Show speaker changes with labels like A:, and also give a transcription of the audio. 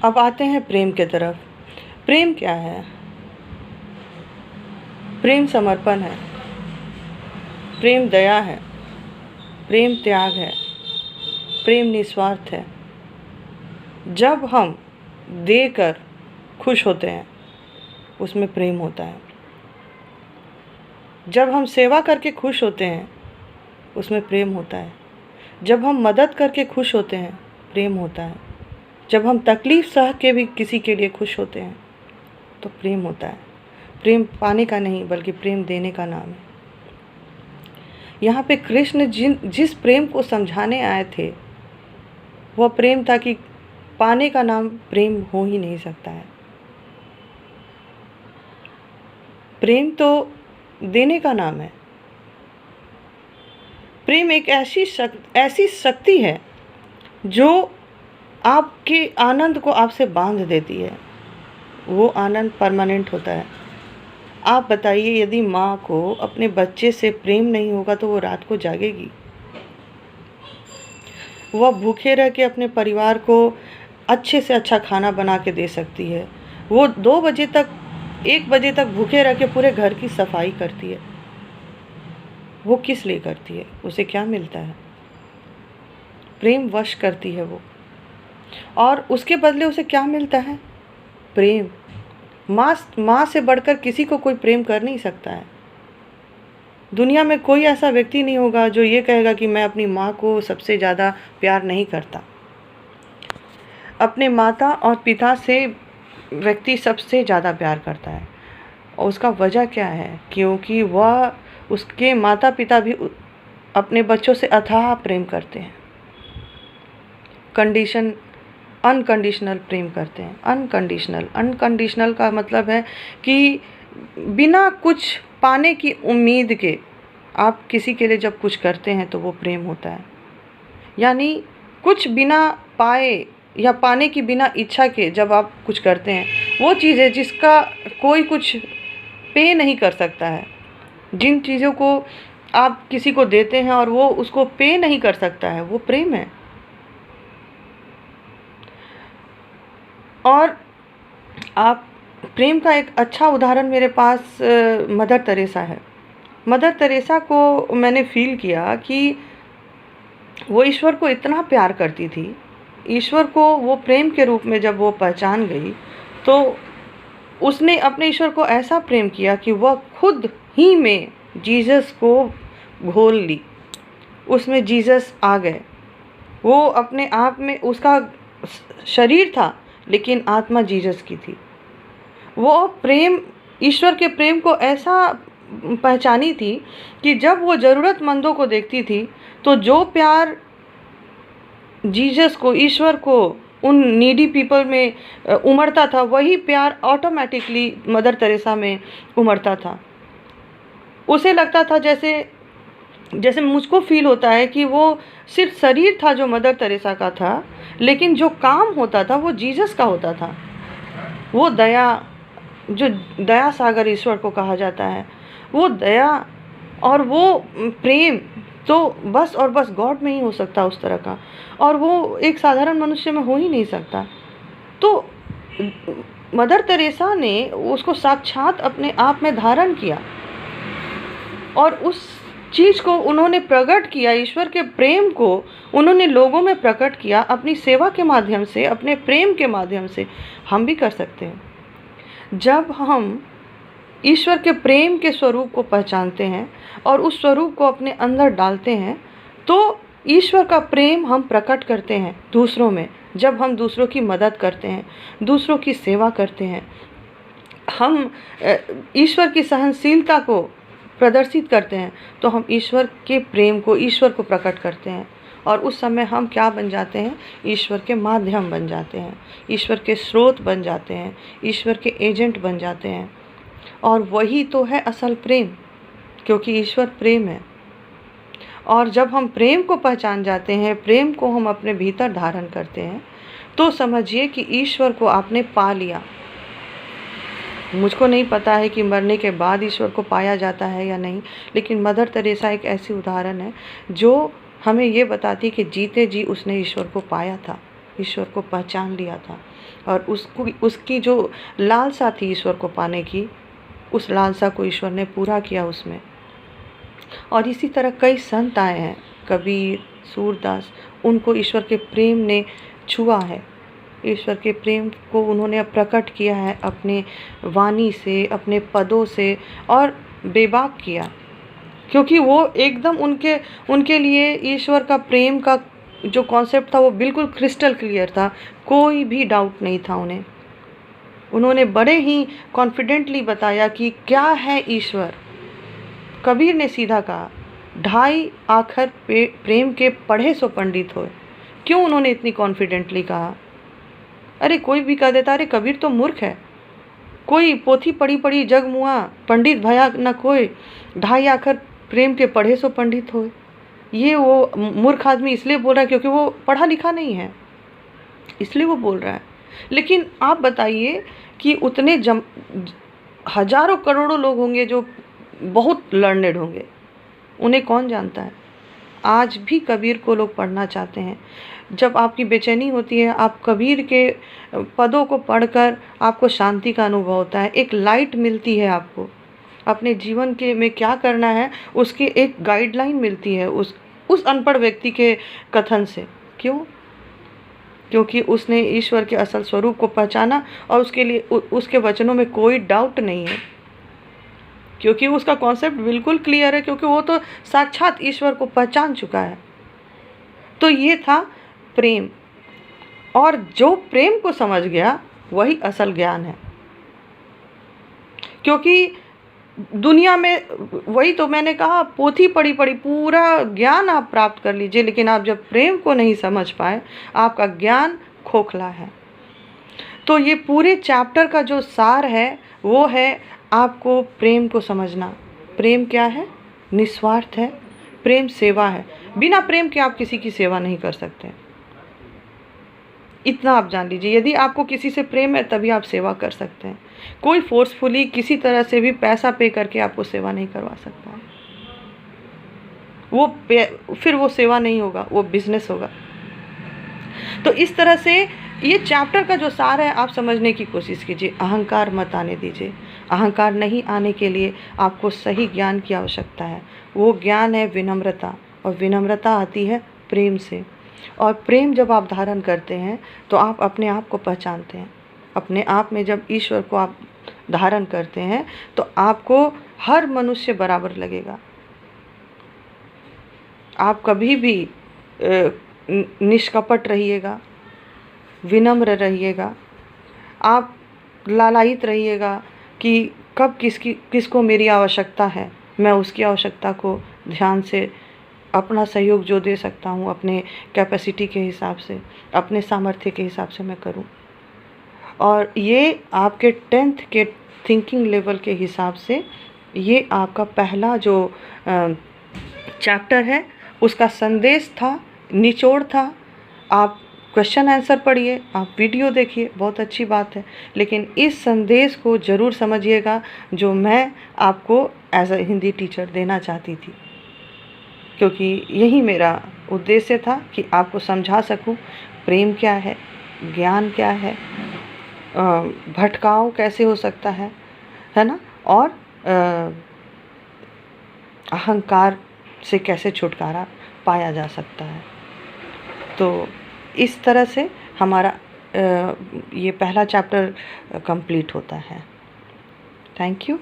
A: अब आते हैं प्रेम के तरफ। प्रेम क्या है? प्रेम समर्पण है, प्रेम दया है, प्रेम त्याग है, प्रेम निस्वार्थ है। जब हम देकर खुश होते हैं उसमें प्रेम होता है। जब हम सेवा करके खुश होते हैं उसमें प्रेम होता है। जब हम मदद करके खुश होते हैं प्रेम होता है। जब हम तकलीफ़ सह के भी किसी के लिए खुश होते हैं तो प्रेम होता है। प्रेम पाने का नहीं बल्कि प्रेम देने का नाम है। यहाँ पे कृष्ण जिस प्रेम को समझाने आए थे वह प्रेम था कि पाने का नाम प्रेम हो ही नहीं सकता है। प्रेम तो देने का नाम है। प्रेम एक ऐसी शक्ति है जो आपके आनंद को आपसे बांध देती है। वो आनंद परमानेंट होता है। आप बताइए, यदि माँ को अपने बच्चे से प्रेम नहीं होगा तो वो रात को जागेगी? वह भूखे रह के अपने परिवार को अच्छे से अच्छा खाना बना के दे सकती है। वो 2 बजे तक 1 बजे तक भूखे रह के पूरे घर की सफाई करती है। वो किस लिए करती है? उसे क्या मिलता है? प्रेम वश करती है वो, और उसके बदले उसे क्या मिलता है? प्रेम। माँ से बढ़कर किसी को कोई प्रेम कर नहीं सकता है। दुनिया में कोई ऐसा व्यक्ति नहीं होगा जो ये कहेगा कि मैं अपनी माँ को सबसे ज़्यादा प्यार नहीं करता। अपने माता और पिता से व्यक्ति सबसे ज़्यादा प्यार करता है। और उसका वजह क्या है? क्योंकि वह उसके माता पिता भी अपने बच्चों से अथाह प्रेम करते हैं। अनकंडीशनल प्रेम करते हैं। अनकंडीशनल का मतलब है कि बिना कुछ पाने की उम्मीद के आप किसी के लिए जब कुछ करते हैं तो वो प्रेम होता है। यानी कुछ बिना पाए या पाने की बिना इच्छा के जब आप कुछ करते हैं, वो चीज़ है जिसका कोई कुछ पे नहीं कर सकता है। जिन चीज़ों को आप किसी को देते हैं और वो उसको पे नहीं कर सकता है, वो प्रेम है। और आप प्रेम का एक अच्छा उदाहरण मेरे पास मदर तेरेसा है। मदर तेरेसा को मैंने फील किया कि वो ईश्वर को इतना प्यार करती थी। ईश्वर को वो प्रेम के रूप में जब वो पहचान गई तो उसने अपने ईश्वर को ऐसा प्रेम किया कि वह खुद ही में जीसस को घोल ली। उसमें जीसस आ गए। वो अपने आप में, उसका शरीर था लेकिन आत्मा जीसस की थी। वो प्रेम, ईश्वर के प्रेम को ऐसा पहचानी थी कि जब वो ज़रूरतमंदों को देखती थी तो जो प्यार जीसस को, ईश्वर को उन नीडी पीपल में उमड़ता था, वही प्यार ऑटोमेटिकली मदर तेरेसा में उमड़ता था। उसे लगता था जैसे मुझको फील होता है कि वो सिर्फ शरीर था जो मदर तेरेसा का था, लेकिन जो काम होता था वो जीसस का होता था। वो दया, जो दया सागर ईश्वर को कहा जाता है, वो दया और वो प्रेम तो बस और बस गॉड में ही हो सकता उस तरह का, और वो एक साधारण मनुष्य में हो ही नहीं सकता। तो मदर तेरेसा ने उसको साक्षात अपने आप में धारण किया और उस चीज़ को उन्होंने प्रकट किया। ईश्वर के प्रेम को उन्होंने लोगों में प्रकट किया अपनी सेवा के माध्यम से, अपने प्रेम के माध्यम से। हम भी कर सकते हैं। जब हम ईश्वर के प्रेम के स्वरूप को पहचानते हैं और उस स्वरूप को अपने अंदर डालते हैं तो ईश्वर का प्रेम हम प्रकट करते हैं दूसरों में। जब हम दूसरों की मदद करते हैं, दूसरों की सेवा करते हैं, हम ईश्वर की सहनशीलता को प्रदर्शित करते हैं तो हम ईश्वर के प्रेम को, ईश्वर को प्रकट करते हैं। और उस समय हम क्या बन जाते हैं? ईश्वर के माध्यम बन जाते हैं, ईश्वर के स्रोत बन जाते हैं, ईश्वर के एजेंट बन जाते हैं। और वही तो है असल प्रेम, क्योंकि ईश्वर प्रेम है। और जब हम प्रेम को पहचान जाते हैं, प्रेम को हम अपने भीतर धारण करते हैं, तो समझिए कि ईश्वर को आपने पा लिया। मुझको नहीं पता है कि मरने के बाद ईश्वर को पाया जाता है या नहीं, लेकिन मदर तेरेसा एक ऐसी उदाहरण है जो हमें ये बताती कि जीते जी उसने ईश्वर को पाया था। ईश्वर को पहचान लिया था और उसकी जो लालसा थी ईश्वर को पाने की, उस लालसा को ईश्वर ने पूरा किया उसमें। और इसी तरह कई संत आए हैं, कबीर, सूरदास, उनको ईश्वर के प्रेम ने छुआ है। ईश्वर के प्रेम को उन्होंने प्रकट किया है अपने वाणी से, अपने पदों से, और बेबाक किया, क्योंकि वो एकदम उनके लिए ईश्वर का प्रेम का जो कॉन्सेप्ट था वो बिल्कुल क्रिस्टल क्लियर था, कोई भी डाउट नहीं था उन्हें। उन्होंने बड़े ही कॉन्फिडेंटली बताया कि क्या है ईश्वर। कबीर ने सीधा कहा, 2.5 आखर प्रेम के पढ़े सो पंडित होए। क्यों उन्होंने इतनी कॉन्फिडेंटली कहा? अरे कोई भी कह देता अरे कबीर तो मूर्ख है, कोई पोथी पढ़ी पढ़ी जग मुआ, पंडित भया न कोई, 2.5 आखर प्रेम के पढ़े सो पंडित होए। ये वो मूर्ख आदमी इसलिए बोल रहा है क्योंकि वो पढ़ा लिखा नहीं है, इसलिए वो बोल रहा है। लेकिन आप बताइए कि उतने हजारों करोड़ों लोग होंगे जो बहुत लर्नेड होंगे, उन्हें कौन जानता है? आज भी कबीर को लोग पढ़ना चाहते हैं। जब आपकी बेचैनी होती है, आप कबीर के पदों को पढ़कर आपको शांति का अनुभव होता है, एक लाइट मिलती है आपको, अपने जीवन के में क्या करना है उसकी एक गाइडलाइन मिलती है उस अनपढ़ व्यक्ति के कथन से। क्यों? क्योंकि उसने ईश्वर के असल स्वरूप को पहचाना और उसके लिए उसके वचनों में कोई डाउट नहीं है, क्योंकि उसका कॉन्सेप्ट बिल्कुल क्लियर है, क्योंकि वो तो साक्षात ईश्वर को पहचान चुका है। तो ये था प्रेम, और जो प्रेम को समझ गया वही असल ज्ञान है। क्योंकि दुनिया में, वही तो मैंने कहा, पोथी पढ़ी पढ़ी पूरा ज्ञान आप प्राप्त कर लीजिए, लेकिन आप जब प्रेम को नहीं समझ पाए, आपका ज्ञान खोखला है। तो ये पूरे चैप्टर का जो सार है वो है आपको प्रेम को समझना। प्रेम क्या है? निस्वार्थ है। प्रेम सेवा है। बिना प्रेम के आप किसी की सेवा नहीं कर सकते, इतना आप जान लीजिए। यदि आपको किसी से प्रेम है तभी आप सेवा कर सकते हैं। कोई फोर्सफुली किसी तरह से भी पैसा पे करके आपको सेवा नहीं करवा सकता है। फिर वो सेवा नहीं होगा, वो बिजनेस होगा। तो इस तरह से ये चैप्टर का जो सार है आप समझने की कोशिश कीजिए। अहंकार मत आने दीजिए। अहंकार नहीं आने के लिए आपको सही ज्ञान की आवश्यकता है। वो ज्ञान है विनम्रता, और विनम्रता आती है प्रेम से। और प्रेम जब आप धारण करते हैं तो आप अपने आप को पहचानते हैं। अपने आप में जब ईश्वर को आप धारण करते हैं तो आपको हर मनुष्य बराबर लगेगा। आप कभी भी निष्कपट रहिएगा, विनम्र रहिएगा, आप लालायित रहिएगा कि कब किसको मेरी आवश्यकता है, मैं उसकी आवश्यकता को ध्यान से अपना सहयोग जो दे सकता हूँ अपने कैपेसिटी के हिसाब से, अपने सामर्थ्य के हिसाब से मैं करूँ। और ये आपके 10th के थिंकिंग लेवल के हिसाब से ये आपका पहला जो चैप्टर है उसका संदेश था, निचोड़ था। आप क्वेश्चन आंसर पढ़िए, आप वीडियो देखिए, बहुत अच्छी बात है, लेकिन इस संदेश को ज़रूर समझिएगा जो मैं आपको एज अ हिंदी टीचर देना चाहती थी, क्योंकि यही मेरा उद्देश्य था कि आपको समझा सकूं प्रेम क्या है, ज्ञान क्या है, भटकाव कैसे हो सकता है ना, और अहंकार से कैसे छुटकारा पाया जा सकता है। तो इस तरह से हमारा ये पहला चैप्टर कंप्लीट होता है। Thank you.